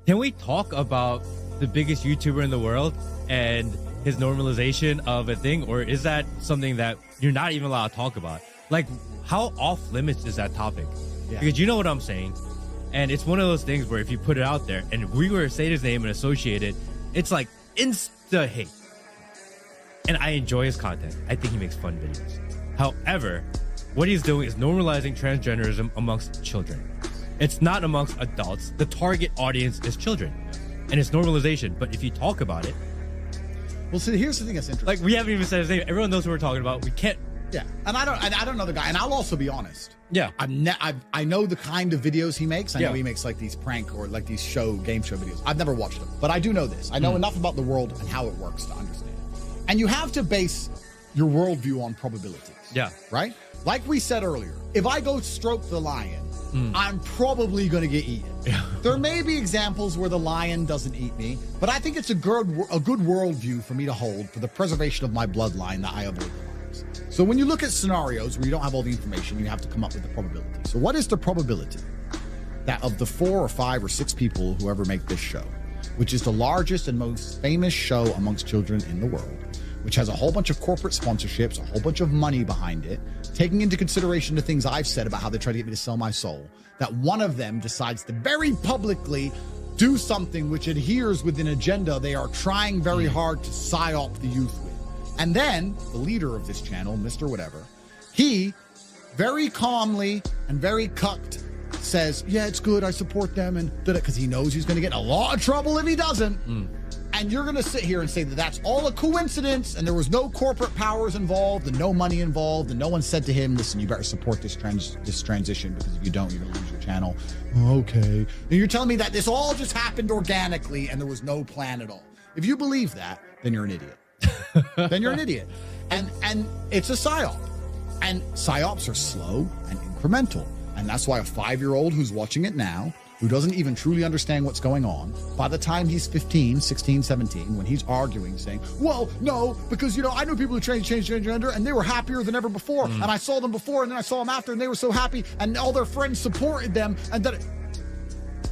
Can we talk about the biggest YouTuber in the world and his normalization of a thing? Or is that something that you're not even allowed to talk about? Like, how off limits is that topic? Yeah. Because you know what I'm saying. And it's one of those things where if you put it out there and we were to say his name and associate it, it's like insta hate. And I enjoy his content. I think he makes fun videos. However, what he's doing is normalizing transgenderism amongst children. It's not amongst adults. The target audience is children. And it's normalization. But if you talk about it... Well, see, here's the thing that's interesting. Like, we haven't even said his name. Everyone knows who we're talking about. We can't... Yeah, and I don't know the guy. And I'll also be honest. Yeah. I know the kind of videos he makes. I know he makes like these prank or like these game show videos. I've never watched them. But I do know this. I know enough about the world and how it works to understand. And you have to base your worldview on probabilities. Yeah. Right? Like we said earlier, if I go stroke the lion, I'm probably going to get eaten. Yeah. There may be examples where the lion doesn't eat me, but I think it's a good worldview for me to hold for the preservation of my bloodline that I avoid the lions. So when you look at scenarios where you don't have all the information, you have to come up with the probability. So what is the probability that of the 4 or 5 or 6 people who ever make this show, which is the largest and most famous show amongst children in the world, which has a whole bunch of corporate sponsorships, a whole bunch of money behind it, taking into consideration the things I've said about how they try to get me to sell my soul, that one of them decides to very publicly do something which adheres with an agenda they are trying very hard to psyop the youth with. And then the leader of this channel, Mr. Whatever, he very calmly and very cucked says, yeah, it's good, I support them, and did it because he knows he's going to get in a lot of trouble if he doesn't. And you're going to sit here and say that that's all a coincidence and there was no corporate powers involved and no money involved and no one said to him, listen, you better support this transition because if you don't, you're going to lose your channel. Okay. And you're telling me that this all just happened organically and there was no plan at all. If you believe that, then you're an idiot. Then you're an idiot. And it's a psyop. And psyops are slow and incremental. And that's why a 5-year-old who's watching it now, who doesn't even truly understand what's going on, by the time he's 15, 16, 17, when he's arguing, saying, well, no, because, I know people who changed gender and they were happier than ever before. And I saw them before and then I saw them after and they were so happy and all their friends supported them. And that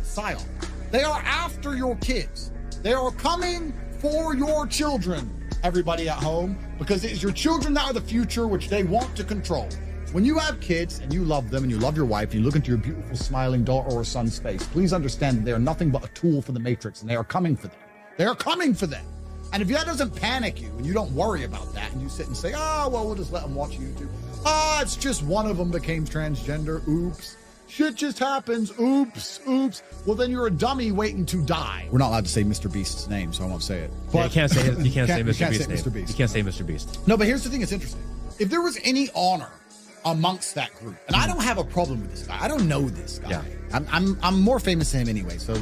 psyop. They are after your kids. They are coming for your children, everybody at home, because it is your children that are the future, which they want to control. When you have kids and you love them and you love your wife and you look into your beautiful smiling daughter or son's face, please understand that they are nothing but a tool for the Matrix and they are coming for them. They are coming for them. And if that doesn't panic you and you don't worry about that and you sit and say, well, we'll just let them watch YouTube. It's just one of them became transgender. Oops. Shit just happens. Oops. Well, then you're a dummy waiting to die. We're not allowed to say Mr. Beast's name, so I won't say it. But yeah, you can't say Mr. Beast's name. You can't say Mr. Beast. No, but here's the thing that's interesting. If there was any honor amongst that group, and I don't have a problem with this guy. I don't know this guy. Yeah. I'm more famous than him anyway, so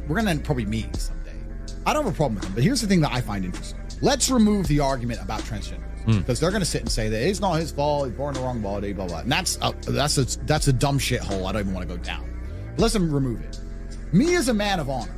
we're gonna probably meet someday. I don't have a problem with him, but here's the thing that I find interesting. Let's remove the argument about transgender, because they're gonna sit and say that it's not his fault, he's born in the wrong body, blah blah. And that's a dumb shithole I don't even want to go down. But let's remove it. Me as a man of honor,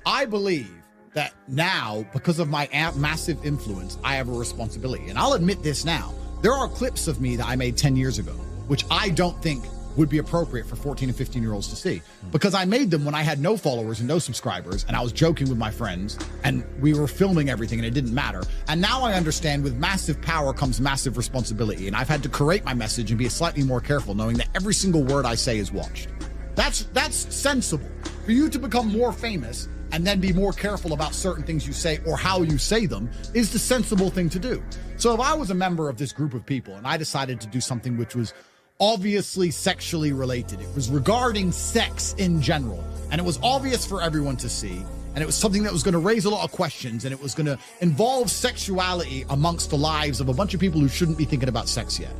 I believe that now, because of my massive influence, I have a responsibility, and I'll admit this now. There are clips of me that I made 10 years ago, which I don't think would be appropriate for 14 and 15-year-olds to see, because I made them when I had no followers and no subscribers, and I was joking with my friends, and we were filming everything, and it didn't matter. And now I understand with massive power comes massive responsibility, and I've had to curate my message and be slightly more careful, knowing that every single word I say is watched. That's sensible. For you to become more famous and then be more careful about certain things you say or how you say them is the sensible thing to do. So if I was a member of this group of people and I decided to do something which was obviously sexually related, it was regarding sex in general, and it was obvious for everyone to see, and it was something that was going to raise a lot of questions, and it was going to involve sexuality amongst the lives of a bunch of people who shouldn't be thinking about sex yet,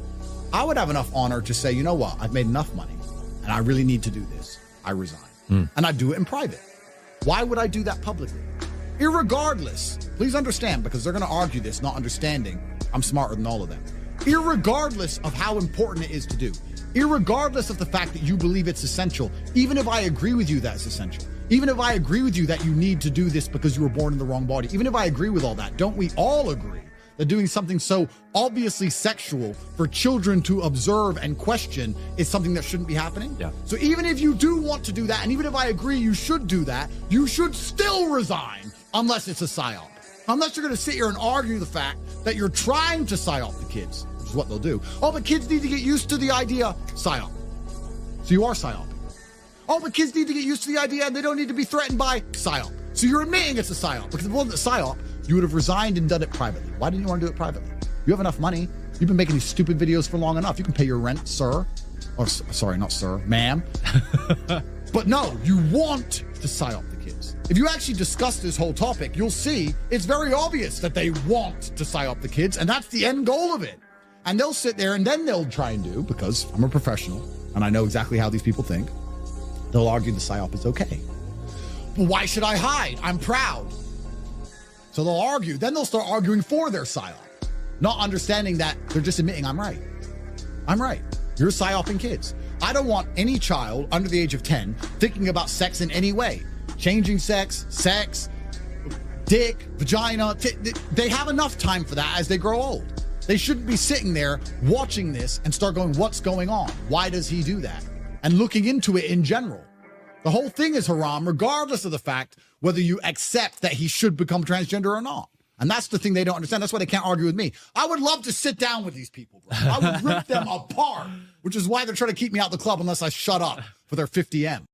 I would have enough honor to say, you know what, I've made enough money and I really need to do this. I resign. And I do it in private. Why would I do that publicly? Irregardless, please understand, because they're going to argue this, not understanding I'm smarter than all of them. Irregardless of how important it is to do, irregardless of the fact that you believe it's essential, even if I agree with you that it's essential, even if I agree with you that you need to do this because you were born in the wrong body, even if I agree with all that, don't we all agree that doing something so obviously sexual for children to observe and question is something that shouldn't be happening? Yeah. So even if you do want to do that, and even if I agree you should do that, you should still resign unless it's a psyop. Unless you're going to sit here and argue the fact that you're trying to psyop the kids, which is what they'll do. Oh, but kids need to get used to the idea, psyop. So you are psyoping. Oh, but kids need to get used to the idea and they don't need to be threatened by psyop. So you're admitting it's a psyop. Because if it wasn't a psyop, you would have resigned and done it privately. Why didn't you want to do it privately? You have enough money. You've been making these stupid videos for long enough. You can pay your rent, sir. Or, sorry, not sir, ma'am. But no, you want to psyop the kids. If you actually discuss this whole topic, you'll see it's very obvious that they want to psyop the kids, and that's the end goal of it. And they'll sit there and then they'll try and do, because I'm a professional and I know exactly how these people think, they'll argue the psyop is okay. But why should I hide? I'm proud. So they'll argue. Then they'll start arguing for their psyop, not understanding that they're just admitting I'm right. I'm right. You're psyoping kids. I don't want any child under the age of 10 thinking about sex in any way. Changing sex, dick, vagina. They have enough time for that as they grow old. They shouldn't be sitting there watching this and start going, what's going on? Why does he do that? And looking into it in general. The whole thing is haram, regardless of the fact whether you accept that he should become transgender or not. And that's the thing they don't understand. That's why they can't argue with me. I would love to sit down with these people, bro. I would rip them apart, which is why they're trying to keep me out the club unless I shut up for their 50M.